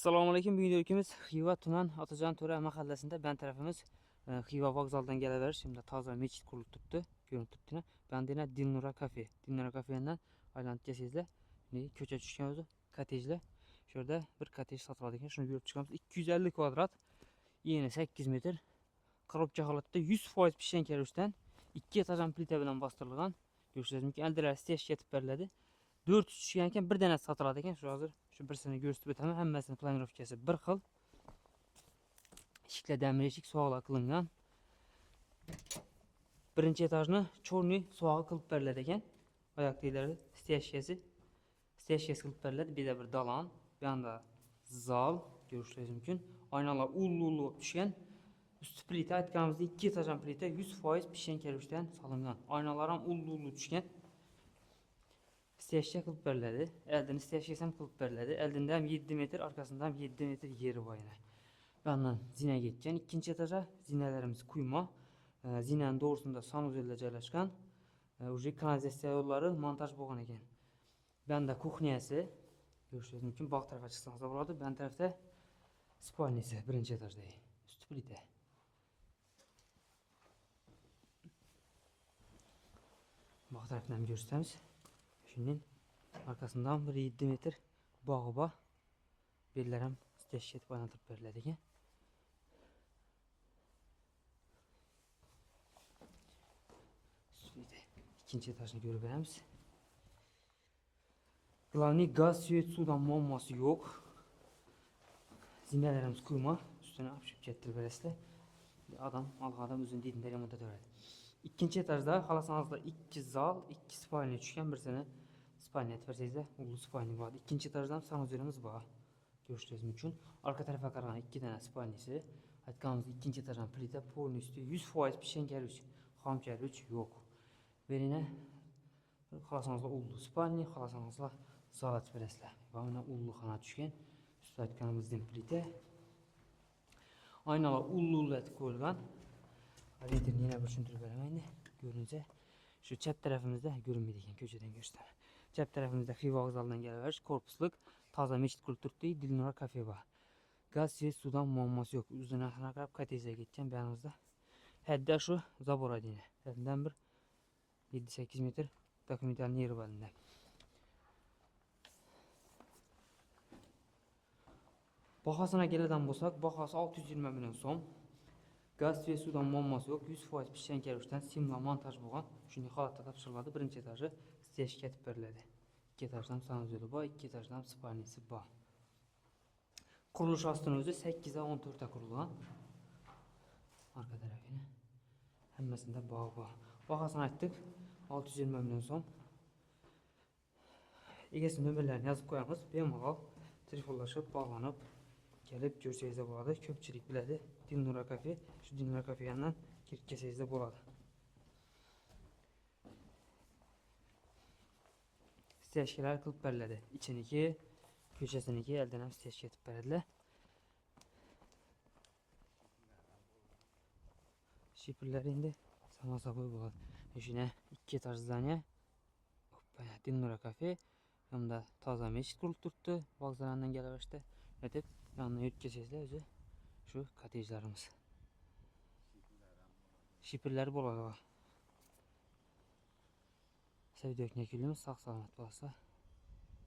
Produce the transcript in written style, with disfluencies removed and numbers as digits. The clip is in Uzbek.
Assalomu alaykum. Bugungi ülkemiz Xiva tuman Atajon To'ra mahallasida. Ben tarafimiz Xiva vokzaldan gelaverish. Şimdi toza mechit qurilib turibdi. Ko'rinib turibdi. Bandina Dilnura kafe. Dilnura kafedan aylanib kelsangizlar, ko'cha tushgan o'zi kottejlar. Shu yerda bir kottej sotiladi ekan. Shuni ko'rib chiqamiz. 250 kvadrat, eni 8 metr. Korobcha holatda 100% pishgan karushdan 2 etajdan plita bilan bostirilgan. Ko'rishingiz mumkin. Aldilar stesh ketib beriladi. 4 tushgan ekan, bir dana sotiladi ekan. Shu hozir shu birsini ko'rsatib o'taman. Hammasini planirovkasi bir xil. Eshiklar damir eshik suvg'a qilingan. Birinchi etajni chorniy suvg'a qilib beriladi ekan. Oyoqdagilari steshkasi qilib beriladi. Bu yerda bir dalon, bu yoqda zal ko'rishingiz mumkin. Oynalar ullu tushgan. Üstü plita aytganimizdek 2 etajdan plita 100% pishgan karushdan solingan. Oynalar ham ullu tushgan. Steshka qilib beriladi. Eldin steshkasi ham qilib beriladi. Eldinda ham 7 metr, arkasında ham 7 metr yeri var yine. Yandan zina geçeceğim. İkinci etaja zinalarımız kuyma. Zinanın doğrusunda sanuzel'de joylashgan. Uje kanalizasiya yo'llari montaj bo'lgan ekan. Bu yoqda kuxnyasi ko'rishingiz mumkin. Bu tarafa chiqsangiz bo'ladi. Bu tarafda spalnisi birinchi etajda. Üstü plita. Bu tarafdan ko'rsatamiz. Shundan arkasından bir 7 metr bog'i bor. Bellar ham steshket o'rnatib beriladi ekan. İkinci etajını görüp veremiz. Главный gaz, suyet, sudan muammosi yo'q. Zinalarimiz quyma, üstüne apishib kettirib berasizlar. Adam alg'ada o'zini deydigan remontda turadi. İkinci etajda xalasangizlar 2 zal, 2 spalni tushgan, birsini spalni aytib bersangizlar, ulu spalni bor. İkinci etajda ham sanuzelimiz bor. Ko'rishingiz mumkin. Arka tarafa qaragan 2 dana spalnisi. Aytganimiz ikinci etajdan plita polностью 100% pishgan karuch. Xom karuch yo'q. Verine xalasanızlar ullu spalni, xalasanızlar zal açıb verəsizlər. Və ona ullu xana tushgan. Üstü aytganimizdan plita. Aynalar ullu etib qo'yilgan. Rentini yana bir tushuntirib beraman endi. Görünce şu chap tarafimizda görünmeydi ekan, ko'chadan ko'rsataman. Chap tarafimizda Xiva vokzalidan kelaverish, korpuslik toza mechit qurib turibdi. Dilnura kafe bor. Gaz, svet, sudan muammosi yo'q. Uzunroq qarab kottejga ketgan beyanimizda. Hadda shu zabor adini. Haddan bir 7-8 metr dokumentalniy yeri bor. Bahasına keladigan bo'lsak, bahasi 620 million so'm. Gaz ve sudan muammosi yo'q. 100% pishgan karushdan simla montaj bo'lgan. Shunday holatda topshiriladi. Birinchi etaji steshka ketib beriladi. 2 etajdan sanuzeli bor, 2 etajdan spalnisi bor. Qurilish ostini o'zi 8 dan 14 ta qurilgan. Arka tarafini hammasida bor. Bahasini aytdik. 620 million so'm. Egasi nomerlarini yozib qo'yamiz. Bemalol telefonlashib, bog'lanib kelib ko'rsangiz bo'ladi. Ko'pchilik biladi. Dilnura kafe. Shu Dilnura kafe yandan kirib kelsangiz bo'ladi. Steshkalar qilib beriladi. İçiniki, ko'chasiniki eldan ham steshka etib beradilar. Shipirlar endi samosaboy bo'ladi. Shuna 2 etaj zdaniya. Dilnura kafe. Hamda toza mechit qurilib turibdi. Vokzaldan kelaverishda. Aytib, yanına yurib kelsangizlar o'zi shu kottejlarimiz. Shipirlar bo'ladi. Sevdik yakunlaymiz. Sog' salomat bo'lsa.